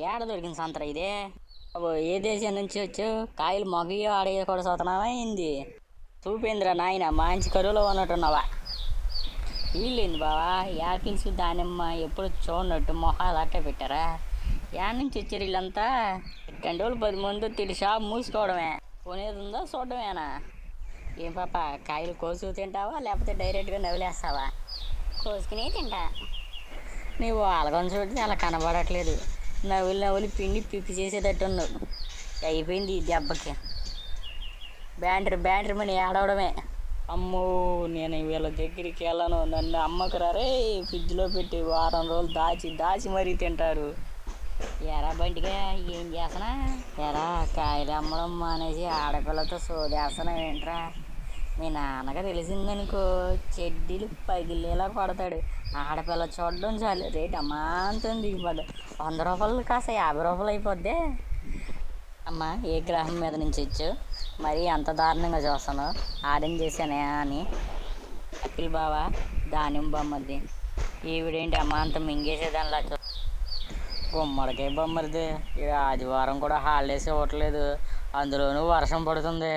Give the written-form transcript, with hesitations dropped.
ఏడ దొరికింది సంతరా ఇదే? అబ్బో, ఏ దేశం నుంచి వచ్చావు? కాయలు మగయో ఆడయో కూడా చూస్తున్నావా ఏంది? చూపేంద్రా నాయన, మంచి కరువులో ఉన్నట్టున్నావా? వీళ్ళేంది బావా, యాపిల్స్ దానిమ్మ ఎప్పుడు చూడనట్టు మొహాలు అట్టే పెట్టారా? యాడ్ నుంచి వచ్చారు వీళ్ళంతా? 2 రోజులు 10 మంది తిడి షాప్ మూసుకోవడమే, కొనేది ఉందా చూడడమేనా? ఏం పాప, కాయలు కోసు తింటావా లేకపోతే డైరెక్ట్గా నవిలేస్తావా? కోసుకునే తింటా. నీవు అలగం చూడండి అలా కనబడట్లేదు. నవ్వులు నవ్వులు పిండి పిప్పి చేసేటట్టున్నావు. అయిపోయింది ఈ దెబ్బకి. బ్యాండ్రీ మని ఆడవడమే. అమ్మో, నేను వీళ్ళ దగ్గరికి వెళ్ళను, నన్ను అమ్మకురారే. ఫ్రిడ్జ్లో పెట్టి వారం రోజులు దాచి దాచి మరీ తింటారు. ఎరా బంటిగా, ఏం చేస్తున్నా? ఎరా, కాయలు అమ్మడం మానేసి ఆడపిల్లతో సోదేస్తున్నావు ఏంట్రా? మీ నాన్నగా తెలిసిందనుకో, చెడ్డీలు పగిలేలా కొడతాడు. ఆడపిల్ల చూడడం చాలు రేట్ అమాంతం దిగిపోద్ది. 100 రూపాయలు కాస్త 50 రూపాయలు అయిపోద్ది. అమ్మ, ఏ గ్రహం మీద నుంచి వచ్చావు? మరీ అంత దారుణంగా చూస్తాను. ఆరెంజ్ చేశానే అని. అఖిల్ బావా, దానిమ్మ బొమ్మది. ఈవిడేంటి అమాంతం మింగేసేదానిలా గుమ్మడికాయ బొమ్మరిది. ఇక ఆదివారం కూడా హాలిడేస్ ఇవ్వట్లేదు, అందులోనూ వర్షం పడుతుంది.